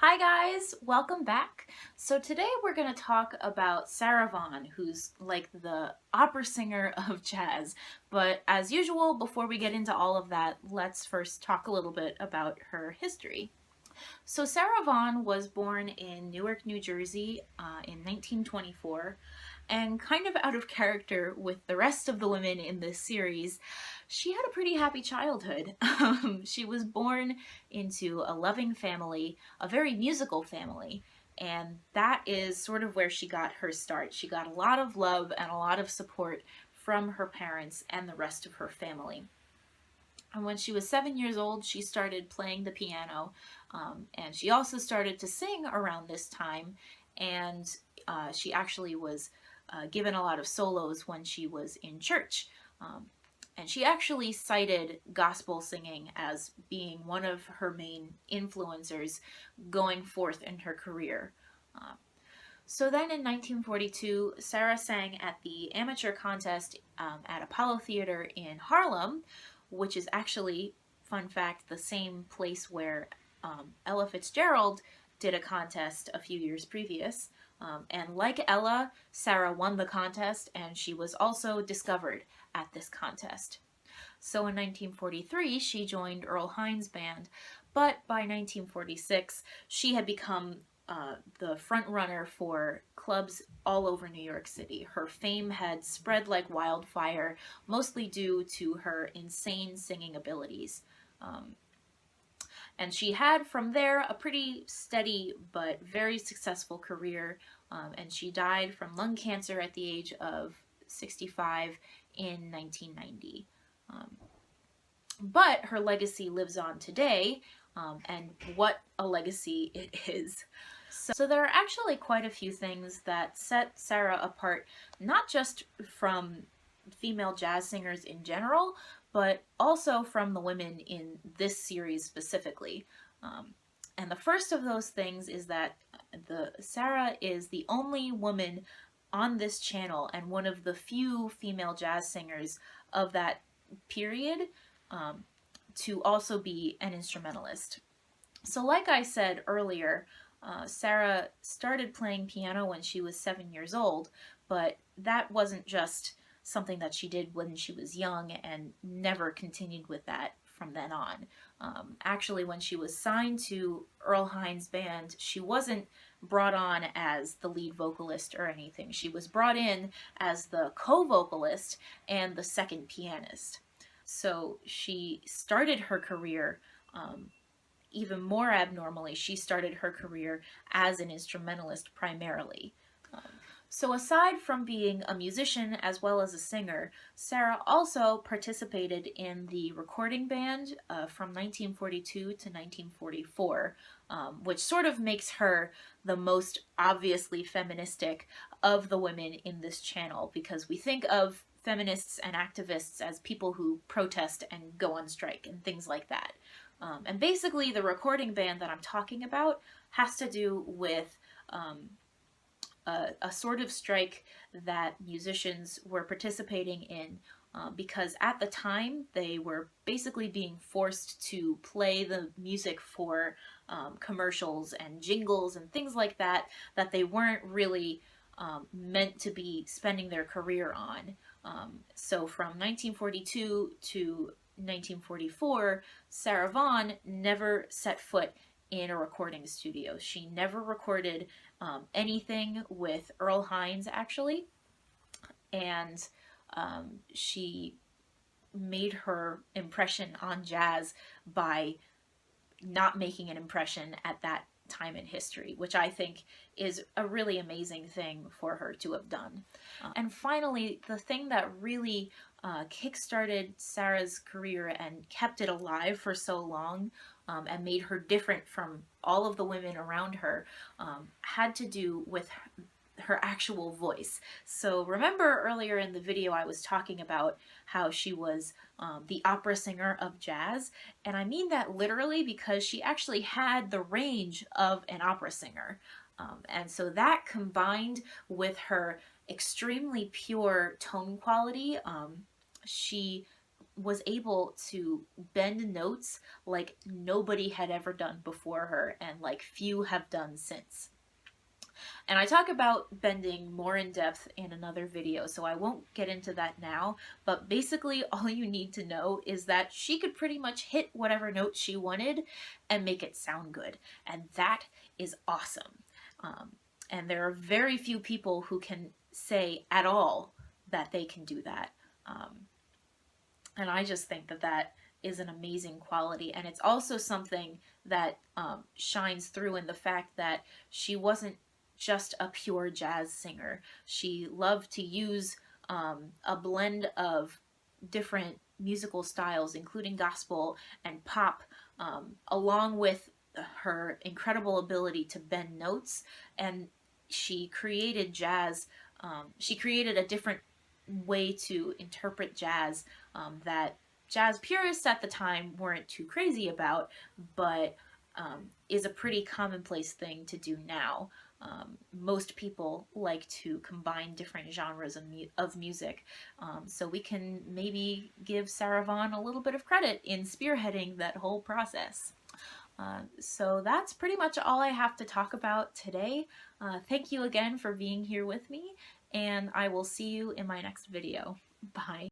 Hi guys, welcome back. So today we're going to talk about Sarah Vaughan, who's like the opera singer of jazz. But as usual, before we get into all of that, let's first talk a little bit about her history. So Sarah Vaughan was born in Newark, New Jersey in 1924, and kind of out of character with the rest of the women in this series, she had a pretty happy childhood. She was born into a loving family, a very musical family, and that is sort of where she got her start. She got a lot of love and a lot of support from her parents and the rest of her family. And when she was 7 years old, she started playing the piano, and she also started to sing around this time, and she actually was given a lot of solos when she was in church. And she actually cited gospel singing as being one of her main influencers going forth in her career. So then in 1942, Sarah sang at the amateur contest at Apollo Theater in Harlem, which is actually, fun fact, the same place where Ella Fitzgerald did a contest a few years previous. And like Ella, Sarah won the contest, and she was also discovered at this contest. So in 1943, she joined Earl Hines' band, but by 1946, she had become the front runner for clubs all over New York City. Her fame had spread like wildfire, mostly due to her insane singing abilities. And she had from there a pretty steady but very successful career, and she died from lung cancer at the age of 65 in 1990. But her legacy lives on today, and what a legacy it is. So there are actually quite a few things that set Sarah apart, not just from female jazz singers in general, but also from the women in this series specifically. And the first of those things is that Sarah is the only woman on this channel and one of the few female jazz singers of that period to also be an instrumentalist. So like I said earlier, Sarah started playing piano when she was 7 years old, but that wasn't just something that she did when she was young and never continued with that from then on. Actually, when she was signed to Earl Hines' band, she wasn't brought on as the lead vocalist or anything. She was brought in as the co-vocalist and the second pianist. So she started her career even more abnormally. She started her career as an instrumentalist primarily. So aside from being a musician as well as a singer, Sarah also participated in the recording band from 1942 to 1944, which sort of makes her the most obviously feministic of the women in this channel, because we think of feminists and activists as people who protest and go on strike and things like that. And basically the recording band that I'm talking about has to do with a sort of strike that musicians were participating in because at the time they were basically being forced to play the music for commercials and jingles and things like that that they weren't really meant to be spending their career on. So from 1942 to 1944, Sarah Vaughan never set foot in a recording studio. She never recorded anything with Earl Hines, actually, and she made her impression on jazz by not making an impression at that time in history, which I think is a really amazing thing for her to have done. And finally, the thing that really kickstarted Sarah's career and kept it alive for so long and made her different from all of the women around her had to do with her actual voice. So remember earlier in the video I was talking about how she was the opera singer of jazz, and I mean that literally because she actually had the range of an opera singer. And so that combined with her extremely pure tone quality, she was able to bend notes like nobody had ever done before her and like few have done since. And I talk about bending more in depth in another video, so I won't get into that now, but basically all you need to know is that she could pretty much hit whatever note she wanted and make it sound good, and that is awesome. And there are very few people who can say at all that they can do that. And I just think that that is an amazing quality, and it's also something that shines through in the fact that she wasn't just a pure jazz singer. She loved to use a blend of different musical styles, including gospel and pop, along with her incredible ability to bend notes. And she created jazz. She created a different way to interpret jazz that jazz purists at the time weren't too crazy about, but is a pretty commonplace thing to do now. Most people like to combine different genres of music, so we can maybe give Sarah Vaughan a little bit of credit in spearheading that whole process. So that's pretty much all I have to talk about today. Thank you again for being here with me, and I will see you in my next video. Bye.